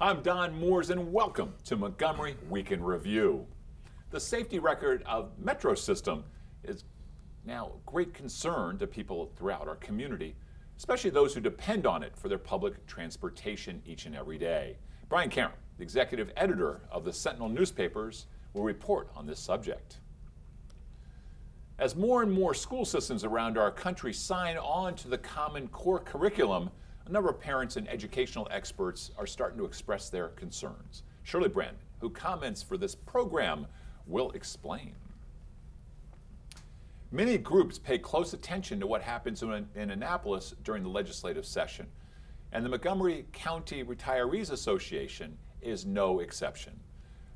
I'm Don Mooers, and welcome to Montgomery Week in Review. The safety record of Metro system is now a great concern to people throughout our community, especially those who depend on it for their public transportation each and every day. Brain Karem, the executive editor of the Sentinel newspapers, will report on this subject. As more and more school systems around our country sign on to the Common Core curriculum, a number of parents and educational experts are starting to express their concerns. Shirley Brandman, who comments for this program, will explain. Many groups pay close attention to what happens in Annapolis during the legislative session, and the Montgomery County Retirees Association is no exception.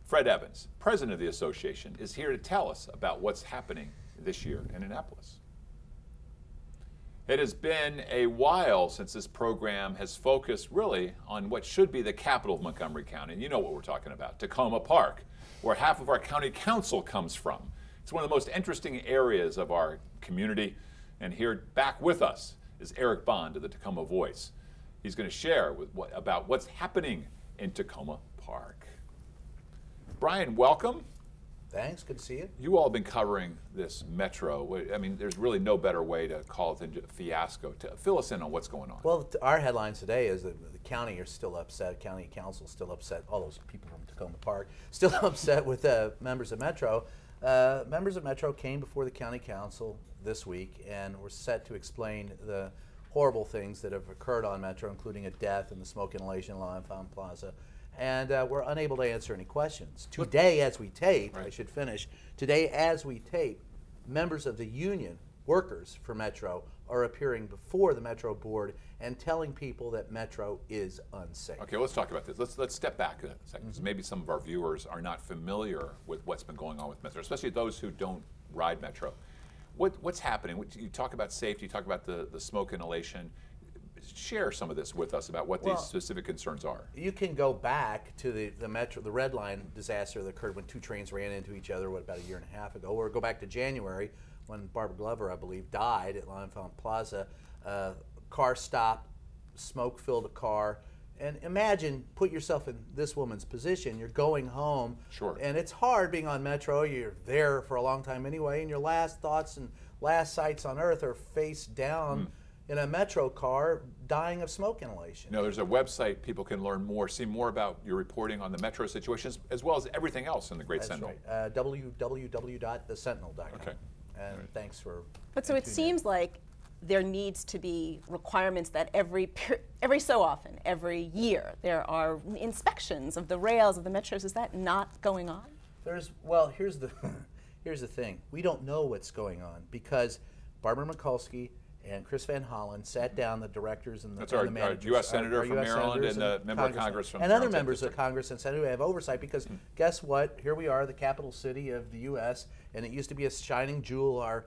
Fred Evans, president of the association, is here to tell us about what's happening this year in Annapolis. It has been a while since this program has focused really on what should be the capital of Montgomery County. And you know what we're talking about, Takoma Park, where half of our county council comes from. It's one of the most interesting areas of our community. And here back with us is Eric Bond of the Takoma Voice. He's going to share about what's happening in Takoma Park. Brian, welcome. Thanks, good to see you. You all have been covering this Metro. I mean, there's really no better way to call it than a fiasco. Fill us in on what's going on. Well, our headline today is that the county is still upset, county council is still upset, all those people from Takoma Park still upset with members of Metro. Members of Metro came before the county council this week and were set to explain the horrible things that have occurred on Metro, including a death in the smoke inhalation line Fountain Plaza. And we're unable to answer any questions. Today, as we tape, I should finish, today as we tape, members of the union, workers for Metro, are appearing before the Metro board and telling people that Metro is unsafe. Okay, let's talk about this. Let's step back a second, because maybe some of our viewers are not familiar with what's been going on with Metro, especially those who don't ride Metro. What's happening? You talk about safety, you talk about the smoke inhalation. Share some of this with us about what these specific concerns are. You can go back to the Red Line disaster that occurred when two trains ran into each other, about a year and a half ago, or go back to January when Barbara Glover, I believe, died at Lion Fountain Plaza. Car stopped, smoke filled a car. And imagine, put yourself in this woman's position. You're going home, and it's hard being on Metro. You're there for a long time anyway, and your last thoughts and last sights on earth are face down in a Metro car, dying of smoke inhalation. You know, there's a website people can learn more, see more about your reporting on the Metro situations, as well as everything else in the Great Sentinel. Right. www.thesentinel.com. Okay. And thanks for. But so it seems like there needs to be requirements that every so often, every year, there are inspections of the rails of the Metros. Is that not going on? Well, here's the thing. We don't know what's going on because Barbara Mikulski and Chris Van Hollen sat down, the directors and the managers. Our U.S. Senator from Maryland and the member of Congress from and other members of Congress and Senate who have oversight because guess what? Here we are, the capital city of the U.S., and it used to be a shining jewel, our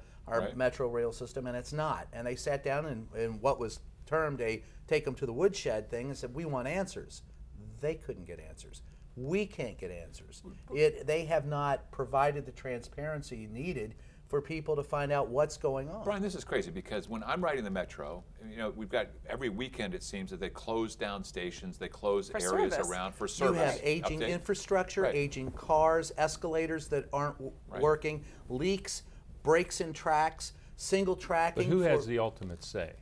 Metro rail system, and it's not. And they sat down in what was termed a take them to the woodshed thing and said, we want answers. They couldn't get answers. We can't get answers. They have not provided the transparency needed for people to find out what's going on. Brian, this is crazy because when I'm riding the Metro, you know, we've got every weekend it seems that they close down stations, they close areas around for service. You have aging infrastructure, aging cars, escalators that aren't working, leaks, breaks in tracks, single tracking. But who has the ultimate say?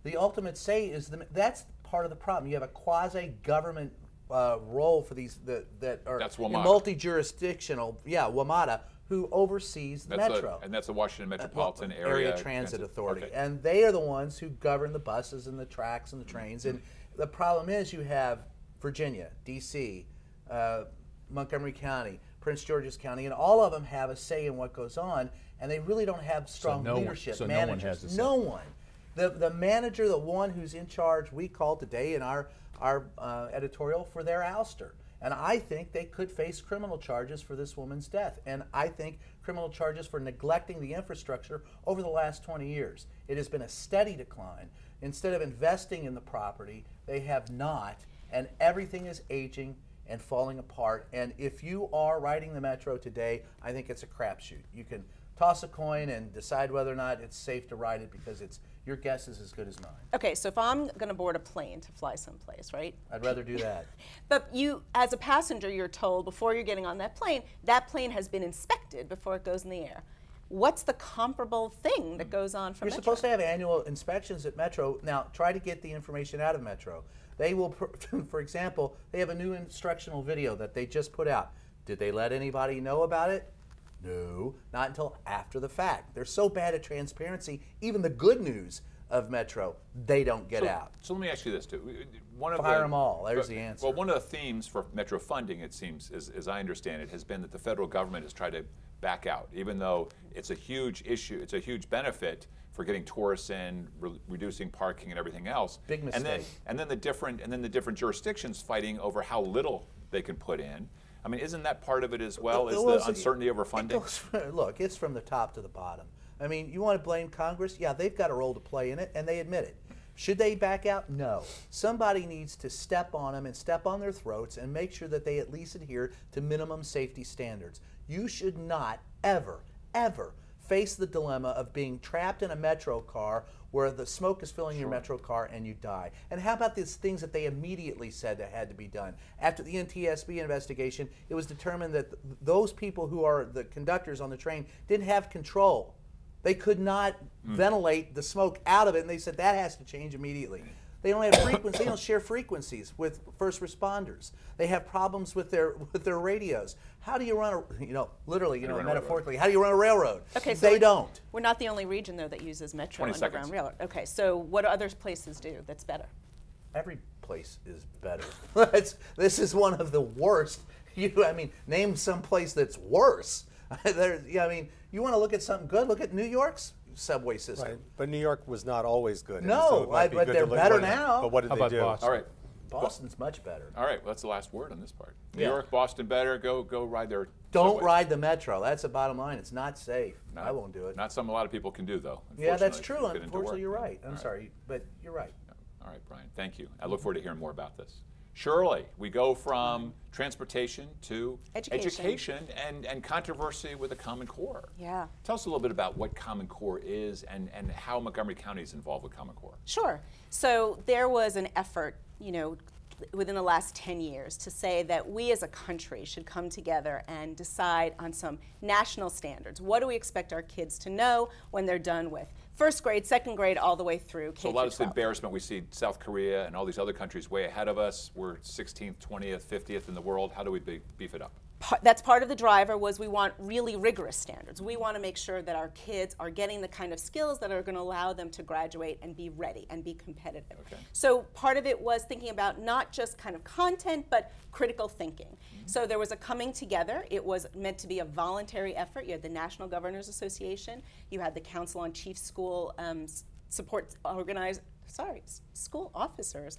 The ultimate say is that's part of the problem. You have a quasi-government role for these that are multi-jurisdictional. Yeah, WMATA, who oversees the Metro. And that's the Washington Metropolitan Area Transit Authority. Okay. And they are the ones who govern the buses and the tracks and the trains. And the problem is you have Virginia, D.C., Montgomery County, Prince George's County, and all of them have a say in what goes on, and they really don't have strong leadership. No one has a say. No one. The manager, the one who's in charge, we called today in our editorial for their ouster. And I think they could face criminal charges for this woman's death. And I think criminal charges for neglecting the infrastructure over the last 20 years. It has been a steady decline. Instead of investing in the property, they have not. And everything is aging and falling apart. And if you are riding the Metro today, I think it's a crapshoot. You can toss a coin and decide whether or not it's safe to ride it, because your guess is as good as mine. Okay, so if I'm going to board a plane to fly someplace, right? I'd rather do that. But you, as a passenger, you're told before you're getting on that plane has been inspected before it goes in the air. What's the comparable thing that goes on for You're Metro? supposed to have annual inspections at Metro. Now, try to get the information out of Metro. They will, for example, they have a new instructional video that they just put out. Did they let anybody know about it? No, not until after the fact. They're so bad at transparency, even the good news of Metro, they don't get out. So let me ask you this too. Fire them all. There's the answer. Well, one of the themes for Metro funding, it seems, as I understand it, has been that the federal government has tried to back out, even though it's a huge issue, it's a huge benefit for getting tourists in, reducing parking and everything else. Big mistake. And then the different jurisdictions fighting over how little they can put in. I mean, isn't that part of it as well, is the uncertainty over funding? Look, it's from the top to the bottom. I mean, you want to blame Congress? Yeah, they've got a role to play in it, and they admit it. Should they back out? No. Somebody needs to step on them and step on their throats and make sure that they at least adhere to minimum safety standards. You should not ever, ever face the dilemma of being trapped in a Metro car where the smoke is filling your Metro car and you die. And how about these things that they immediately said that had to be done? After the NTSB investigation, it was determined that those people who are the conductors on the train didn't have control. They could not ventilate the smoke out of it, and they said that has to change immediately. They don't have frequencies. They don't share frequencies with first responders. They have problems with their radios. How do you run a, literally, metaphorically, how do you run a railroad? Okay, so they don't. We're not the only region, though, that uses Metro 20 Underground seconds. Railroad. Okay, so what do other places do that's better? Every place is better. This is one of the worst. I mean, name some place that's worse. You want to look at something good? Look at New York's subway system. Right, but New York was not always good. No, so it might be but good they're to look better what- now. But what did How they about do? Boston? All right. Boston's much better. All right, well, that's the last word on this part. New Yeah. York, Boston better, go ride their Don't subways. ride the Metro. That's the bottom line. It's not safe. I won't do it. Not something a lot of people can do, though. Yeah, that's unfortunately, true. to get into Unfortunately, work. you're right. I'm All right. sorry, but you're right. All right, Brian, thank you. I look forward to hearing more about this. Shirley, we go from transportation to Education. and controversy with the Common Core. Yeah. Tell us a little bit about what Common Core is and how Montgomery County is involved with Common Core. Sure. So there was an effort, within the last 10 years to say that we as a country should come together and decide on some national standards. What do we expect our kids to know when they're done with first grade, second grade, all the way through K So a lot of through this 12? embarrassment, we see South Korea and all these other countries way ahead of us. We're 16th, 20th, 50th in the world. How do we beef it up? That's part of the driver was we want really rigorous standards. We want to make sure that our kids are getting the kind of skills that are going to allow them to graduate and be ready and be competitive. Okay. So part of it was thinking about not just kind of content, but critical thinking. So there was a coming together. It was meant to be a voluntary effort. You had the National Governors Association. You had the Council on Chief School school officers,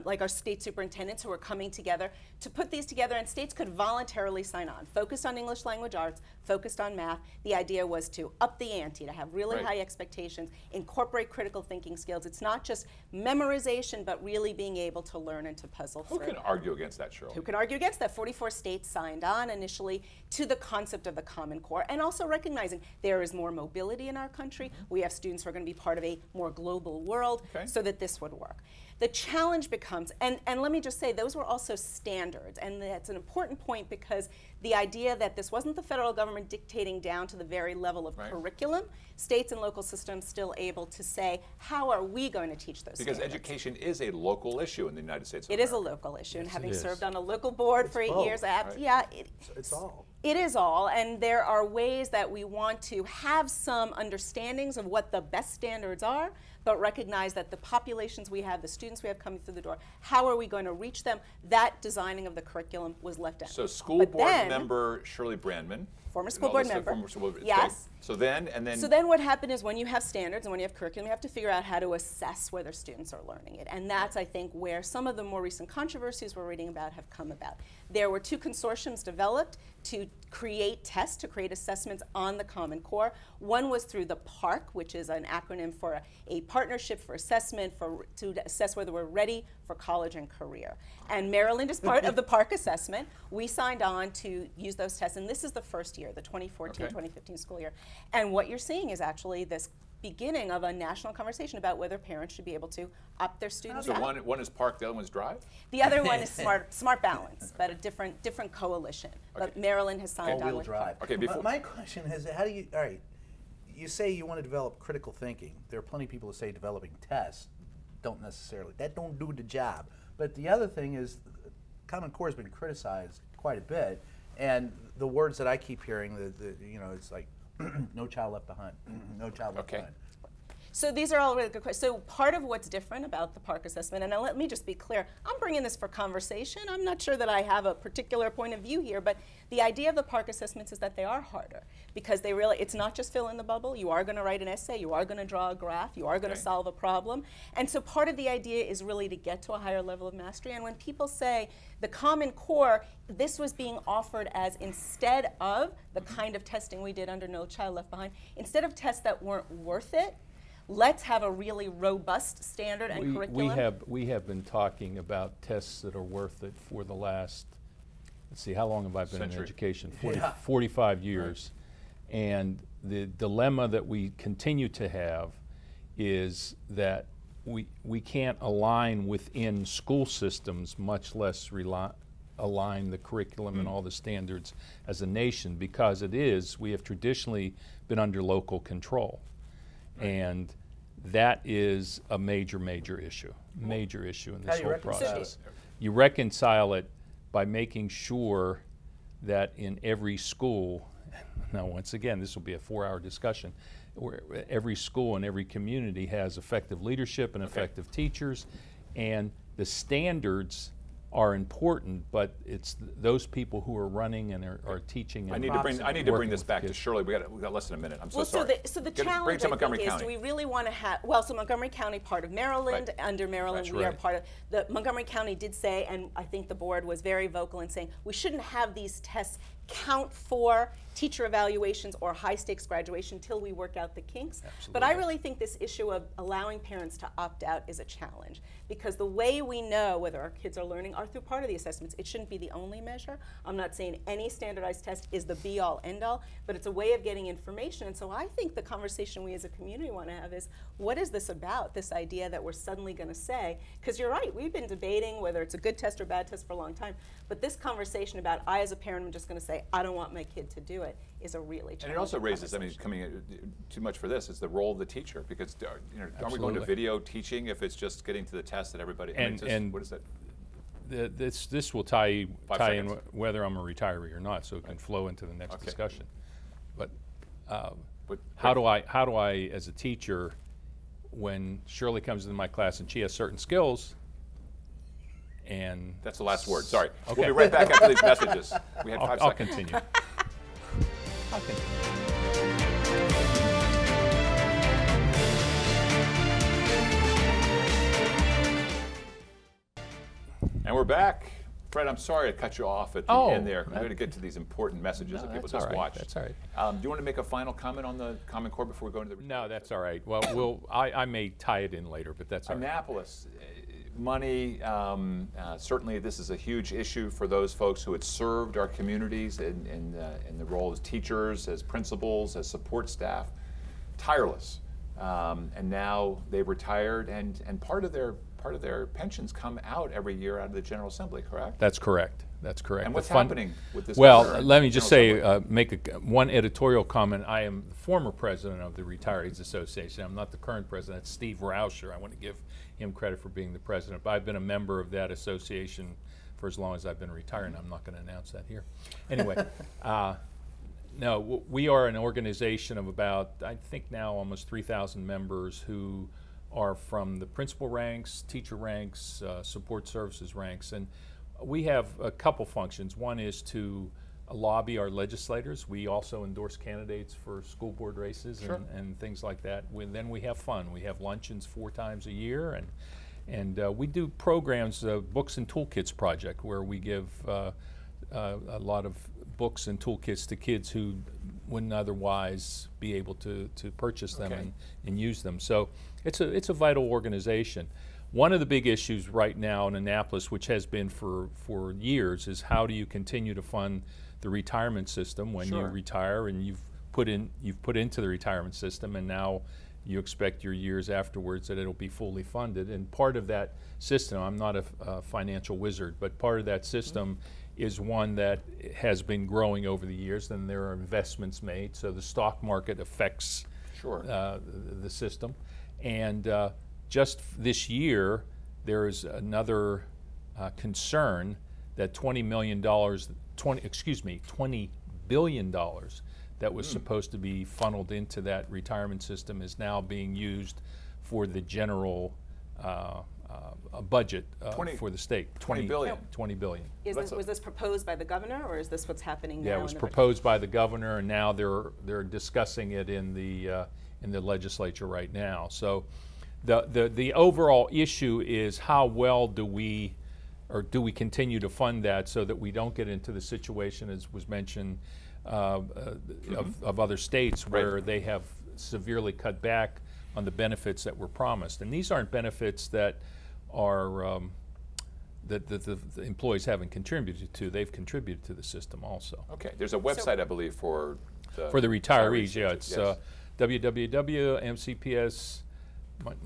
like our state superintendents who are coming together to put these together, and states could voluntarily sign on. Focused on English language arts, focused on math. The idea was to up the ante, to have really Right. high expectations, incorporate critical thinking skills. It's not just memorization, but really being able to learn and to puzzle Who through. can argue against that, Shirley? Who can argue against that? 44 states signed on initially to the concept of the Common Core, and also recognizing there is more mobility in our country. We have students who are going to be part of a more global world, Okay. so that this would work. The challenge becomes, and let me just say, those were also standards, and that's an important point because the idea that this wasn't the federal government dictating down to the very level of Right. curriculum, states and local systems still able to say, how are we going to teach those Because standards? education is a local issue in the United States of It is a America. local issue, and Yes, having it is. served on a local board for 8 both, years, right. yeah, It's all. it is all, and there are ways that we want to have some understandings of what the best standards are, but recognize that the populations we have, the students we have coming through the door, how are we going to reach them? That designing of the curriculum was left out. So school But board then- member Shirley Brandman. Former and school all board this stuff, member. former school board- Yes. okay. So then what happened is when you have standards and when you have curriculum, you have to figure out how to assess whether students are learning it. And that's, I think, where some of the more recent controversies we're reading about have come about. There were 2 consortiums developed to create tests, to create assessments on the Common Core. One was through the PARC, which is an acronym for a partnership for assessment to assess whether we're ready for college and career. And Maryland is part of the PARC assessment. We signed on to use those tests, and this is the first year, the 2014-2015 school year. And what you're seeing is actually this beginning of a national conversation about whether parents should be able to opt their students So out. one is Park, the other one's Drive? The other one is Smart Balance, but a different coalition. Okay. But Maryland has signed on All-wheel with drive. Okay, before- My question is, how do you, all right, you say you want to develop critical thinking. There are plenty of people who say developing tests don't necessarily, that don't do the job. But the other thing is, Common Core has been criticized quite a bit, and the words that I keep hearing, you know, it's like, no child left behind, no child left behind. So these are all really good questions. So part of what's different about the PARC assessment, and now let me just be clear, I'm bringing this for conversation. I'm not sure that I have a particular point of view here, but the idea of the PARC assessments is that they are harder because they really, it's not just fill in the bubble. You are going to write an essay, you are going to draw a graph, you are going to solve a problem. And so part of the idea is really to get to a higher level of mastery. And when people say the Common Core, this was being offered as instead of the kind of testing we did under No Child Left Behind, instead of tests that weren't worth it, let's have a really robust standard and curriculum. We have been talking about tests that are worth it for the last, let's see, how long have I been in education? 45 years. Right. And the dilemma that we continue to have is that we can't align within school systems, much less align the curriculum and all the standards as a nation, because we have traditionally been under local control. And that is a major issue in this whole process. You reconcile it by making sure that in every school, now once again, this will be a 4-hour discussion, where every school and every community has effective leadership and effective teachers, and the standards are important, but it's those people who are running and are teaching. And I need to bring this back to Shirley. We got less than a minute. I'm so sorry. So the challenge, I think, is do we really want to have? Well, so Montgomery County, part of Maryland. Right. Under Maryland, we are part of the Montgomery County. Did say, and I think the board was very vocal in saying we shouldn't have these tests count for teacher evaluations or high-stakes graduation till we work out the kinks. Absolutely. But I really think this issue of allowing parents to opt out is a challenge, because the way we know whether our kids are learning are through part of the assessments. It shouldn't be the only measure. I'm not saying any standardized test is the be-all, end-all, but it's a way of getting information. And so I think the conversation we as a community want to have is, what is this about, this idea that we're suddenly going to say, because you're right, we've been debating whether it's a good test or bad test for a long time, but this conversation about I as a parent am just going to say, I don't want my kid to do it, is a really challenging. And it also raises, I mean, too much for this, is the role of the teacher, because aren't we going to video teaching if it's just getting to the test that everybody, what is that? This will tie in whether I'm a retiree or not, so it can flow into the next discussion. But how do I, as a teacher, when Shirley comes into my class and she has certain skills, and that's the last word. Sorry. Okay. We'll be right back after these messages. We had 5 seconds. I'll continue. I'll continue. And we're back. Fred, I'm sorry to cut you off at the end there. I'm going to get to these important messages that people just watched. That's all right. Do you want to make a final comment on the Common Core before we go into the... No, that's all right. Well, I may tie it in later, but that's all right. Annapolis, money, certainly this is a huge issue for those folks who had served our communities in the role as teachers, as principals, as support staff, tireless. And now they've retired, and part of their pensions come out every year out of the General Assembly, correct? That's correct. That's correct. And what's happening with this? Well, let me just say, make one editorial comment. I am the former president of the Retirees Association. I'm not the current president. That's Steve Rauscher. I want to give him credit for being the president. But I've been a member of that association for as long as I've been retired, and I'm not going to announce that here. Anyway, no, we are an organization of about, I think now, almost 3,000 members who are from the principal ranks, teacher ranks, support services ranks, and we have a couple functions. One is to lobby our legislators. We also endorse candidates for school board races and things like that. Then we have fun. We have luncheons 4 times a year, and we do programs, Books and Toolkits Project, where we give a lot of books and toolkits to kids who wouldn't otherwise be able to purchase them and use them. So it's a vital organization. One of the big issues right now in Annapolis, which has been for years, is how do you continue to fund the retirement system when you retire and you've put into the retirement system, and now you expect your years afterwards that it'll be fully funded. And part of that system, I'm not a financial wizard, but part of that system is one that has been growing over the years, and there are investments made. So the stock market affects the system. And just this year, there is another concern that $20 billion that was supposed to be funneled into that retirement system is now being used for the general budget for the state. 20 billion. 20 billion. Was this proposed by the governor, or is this what's happening now? Yeah, it was proposed by the governor, and now they're discussing it in the legislature right now. So the overall issue is how well do we continue to fund that so that we don't get into the situation, as was mentioned, of other states where they have severely cut back on the benefits that were promised. And these aren't benefits that are that the employees haven't contributed to. They've contributed to the system also. Okay, there's a website, I believe, for the retirees. Yeah, it's www.mcps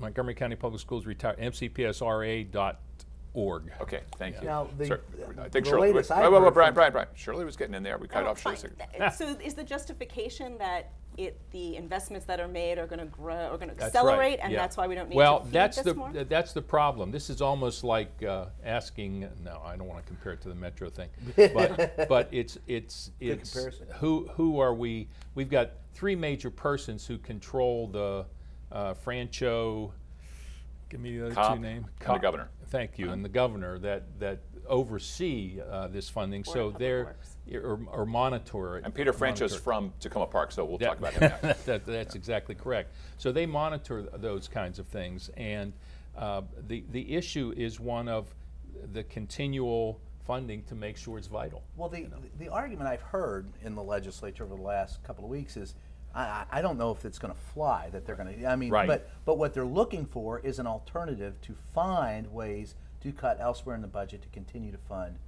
Montgomery County Public Schools MCPSRA.org. Okay, thank you. Now, I think Shirley. Brian. Shirley was getting in there. We cut off Shirley. So is the justification that the investments that are made are going to grow, are going to accelerate, and that's why we don't need to feed this more? Well, that's the problem. This is almost like asking. No, I don't want to compare it to the Metro thing, but it's who are we? We've got three major persons who control the Francho. Give me the other two names. And the governor. Thank you, and the governor that oversee this funding, so they're or monitor it. And Peter Francho's from Takoma Park, so we'll talk about him now. That's exactly correct. So they monitor those kinds of things, and the issue is one of the continual funding to make sure it's vital. Well, the argument I've heard in the legislature over the last couple of weeks is, I don't know if it's going to fly, that they're going to, I mean, but what they're looking for is an alternative to find ways to cut elsewhere in the budget to continue to fund.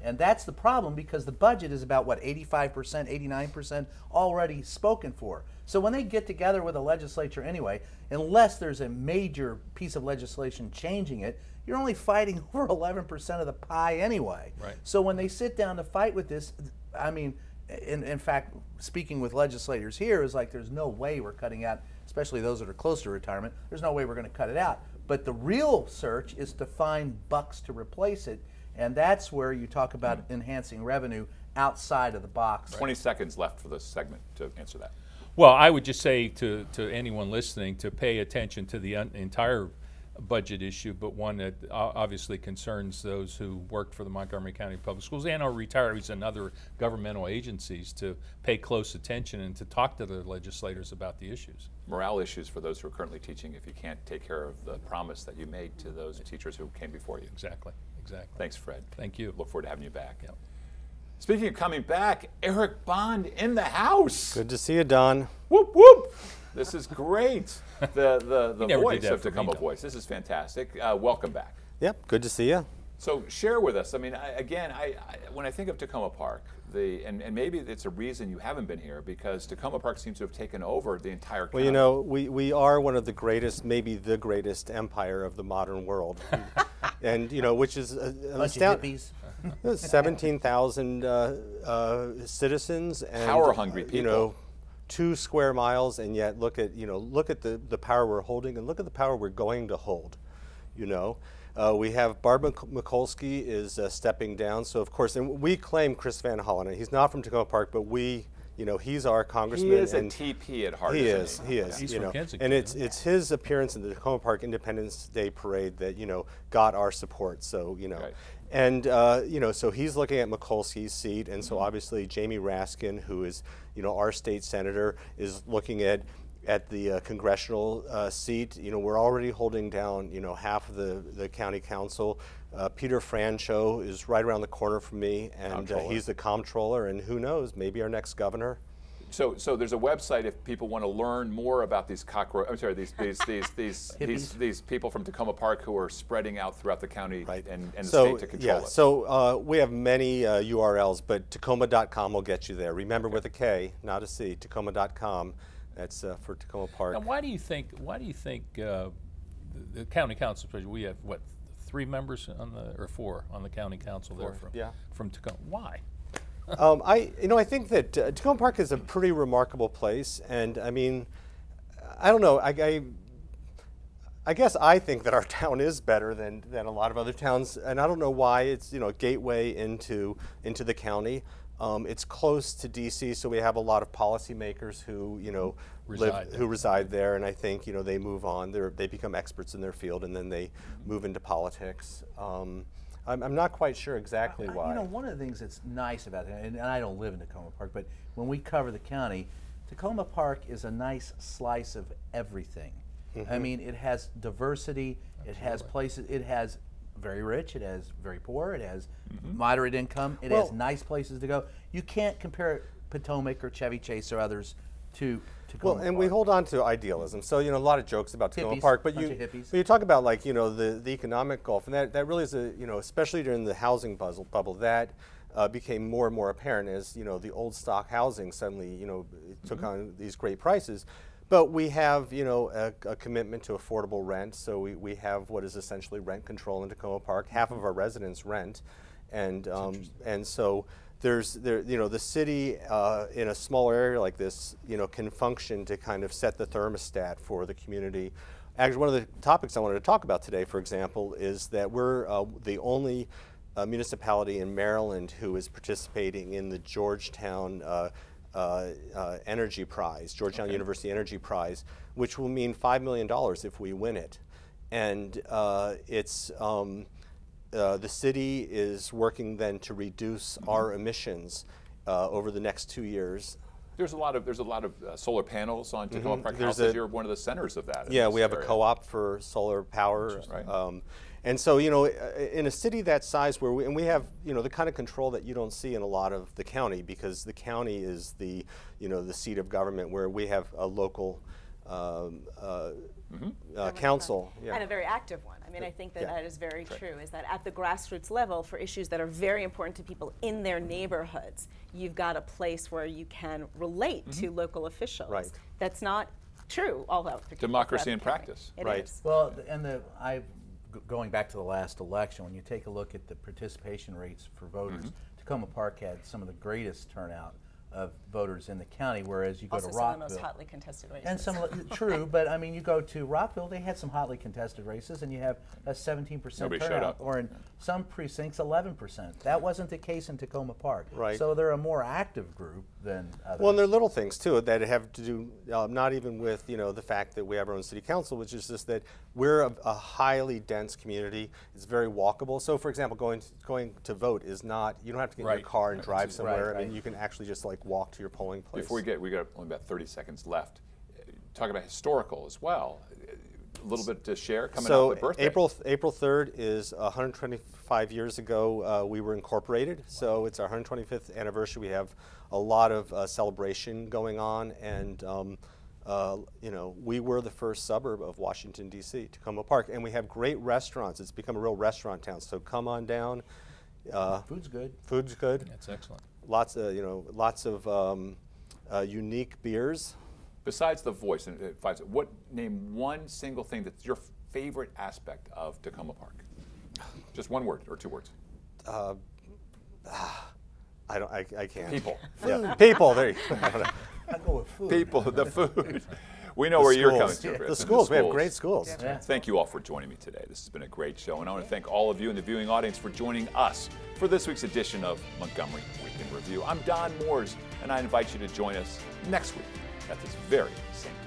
And that's the problem, because the budget is about, what, 85%, 89% already spoken for. So when they get together with the legislature anyway, unless there's a major piece of legislation changing it, you're only fighting over 11% of the pie anyway. Right. So when they sit down to fight with this, I mean, in fact, speaking with legislators here, is like there's no way we're cutting out, especially those that are close to retirement, there's no way we're going to cut it out. But the real search is to find bucks to replace it, and that's where you talk about enhancing revenue outside of the box. 20 seconds left for this segment to answer that. Well, I would just say to anyone listening to pay attention to the entire budget issue, but one that obviously concerns those who worked for the Montgomery County Public Schools and our retirees and other governmental agencies, to pay close attention and to talk to their legislators about the issues. Morale issues for those who are currently teaching if you can't take care of the promise that you made to those teachers who came before you. Exactly. Thanks, Fred. Thank you. Look forward to having you back. Yep. Speaking of coming back, Eric Bond in the house. Good to see you, Don. Whoop, whoop. This is great. The voice of Takoma Voice. This is fantastic. Welcome back. Yep, good to see you. So share with us. I mean, when I think of Takoma Park, and maybe it's a reason you haven't been here, because Takoma Park seems to have taken over the entire county. Well, you know, we are one of the greatest, maybe the greatest empire of the modern world, and you know, which is astounding. 17,000 citizens and power-hungry people. You know, 2 square miles, and yet look at the power we're holding, and look at the power we're going to hold. You know, we have Barb Mikulski is stepping down, so of course, and we claim Chris Van Hollen. He's not from Takoma Park, but he's our congressman. He is a TP at heart. He is. He's from Kensington. And it's his appearance in the Takoma Park Independence Day Parade that got our support. So Right. And so he's looking at Mikulski's seat, and so obviously Jamie Raskin, who is our state senator, is looking at at the congressional seat. You know, we're already holding down, you know, half of the county council. Peter Francho is right around the corner from me, and he's the comptroller, and who knows, maybe our next governor. So there's a website if people want to learn more about these these people from Takoma Park who are spreading out throughout the county and the state to control it. So we have many URLs, but Takoma.com will get you there. Remember, with a K, not a C. Takoma.com. That's for Takoma Park. And why do you think the county council? We have what, 3 members on or 4 on the county council there from Takoma. Why? I think that Takoma Park is a pretty remarkable place, and I mean, I don't know. I guess I think that our town is better than a lot of other towns, and I don't know why. It's, you know, a gateway into the county. It's close to DC, so we have a lot of policymakers who, you know, reside there, and I think, you know, they move on. They become experts in their field, and then they move into politics. I'm not quite sure exactly why. You know, one of the things that's nice about it, and I don't live in Takoma Park, but when we cover the county, Takoma Park is a nice slice of everything. I mean, it has diversity, it has places, it has very rich, it has very poor, it has moderate income, it has nice places to go. You can't compare Potomac or Chevy Chase or others to Takoma Park. We hold on to idealism. So, you know, a lot of jokes about Takoma Park, but you talk about, like, you know, the economic gulf, and that really is you know, especially during the housing bubble, that became more and more apparent as, you know, the old stock housing suddenly, you know, took on these great prices. But we have, you know, a commitment to affordable rent. So we have what is essentially rent control in Takoma Park. Half of our residents rent, and so you know, the city in a smaller area like this, you know, can function to kind of set the thermostat for the community. Actually, one of the topics I wanted to talk about today, for example, is that we're the only municipality in Maryland who is participating in the Georgetown Energy Prize, Georgetown University Energy Prize, which will mean $5 million if we win it. And it's the city is working then to reduce our emissions over the next 2 years. There's a lot of solar panels on Takoma Park houses. You're one of the centers of that. Yeah, we have a co-op for solar power. And so, you know, in a city that size, where we have, you know, the kind of control that you don't see in a lot of the county, because the county is the, you know, the seat of government, where we have a local council. And a very active one. I mean, I think that that is very true, is that at the grassroots level, for issues that are very important to people in their neighborhoods, you've got a place where you can relate to local officials. That's not true all over the democracy in practice. It is. Well, and going back to the last election, when you take a look at the participation rates for voters, Takoma Park had some of the greatest turnout of voters in the county, whereas you go to Rockville. Also some of the most hotly contested races. And some true, but I mean, you go to Rockville, they had some hotly contested races, and you have a 17% turnout, or in some precincts, 11%. That wasn't the case in Takoma Park. So they're a more active group than others. Well, and there are little things too that have to do not even with, you know, the fact that we have our own city council, which is just that we're a highly dense community. It's very walkable. So, for example, going to vote is not, you don't have to get in your car and drive somewhere. I mean, you can actually just like walk to your polling place. Before we got only about 30 seconds left. Talk about historical as well. A little bit to share coming up with birthday. April 3rd is 125 years ago we were incorporated. So it's our 125th anniversary. We have a lot of celebration going on, and you know, we were the first suburb of Washington, D.C., Takoma Park, and we have great restaurants. It's become a real restaurant town. So come on down. Food's good. Food's good. That's excellent. Lots of unique beers. Besides the voice, name one single thing that's your favorite aspect of Takoma Park? Just one word or 2 words. I can't. People. People. There you go. I go with food. People. The food. We know where you're coming from. The schools. We have great schools. Thank you all for joining me today. This has been a great show, and I want to thank all of you in the viewing audience for joining us for this week's edition of Montgomery Week in Review. I'm Don Mooers, and I invite you to join us next week at this very same time.